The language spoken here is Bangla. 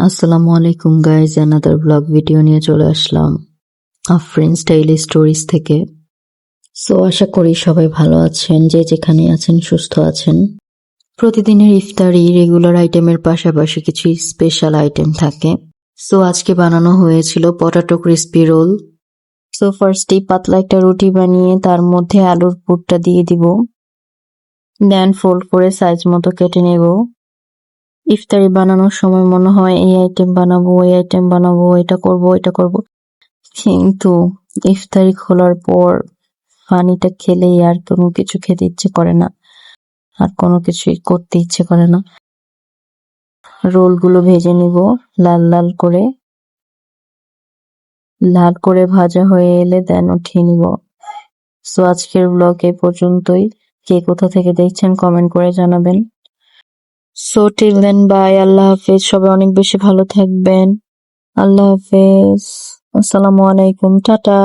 আসসালামু আলাইকুম গাইজ, অ্যানাদার ব্লগ ভিডিও নিয়ে চলে আসলাম আফরিনস ডেইলি স্টোরিজ থেকে। সো আশা করি সবাই ভালো আছেন, যে যেখানে আছেন সুস্থ আছেন। প্রতিদিনের ইফতারি রেগুলার আইটেমের পাশাপাশি কিছু স্পেশাল আইটেম থাকে। সো আজকে বানানো হয়েছিল পটাটো ক্রিস্পি রোল। সো ফার্স্টেই পাতলা একটা রুটি বানিয়ে তার মধ্যে আলুর পুরটা দিয়ে দিব, দেন ফোল্ড করে সাইজ মতো কেটে নেব। ইফতারি বানানোর সময় মনে হয় এই আইটেম বানাবো, ওই আইটেম বানাবো, এটা করব এটা করব, কিন্তু ইফতারি খোলার পর পানিটা খেলেই আর কোনো কিছু খেতে ইচ্ছে করে না, আর কোনো কিছুই করতে ইচ্ছে করে না। রোলগুলো ভেজে নিব লাল লাল করে ভাজা হয়ে এলে দেন উঠিয়ে নিব। সো আজকের ব্লগ এই পর্যন্তই। কে কোথা থেকে দেখছেন কমেন্ট করে জানাবেন। সো টিল দেন বাই, আল্লাহ হাফেজ। সবাই অনেক বেশি ভালো থাকবেন। আল্লাহ হাফেজ, আসসালামু আলাইকুম, টাটা।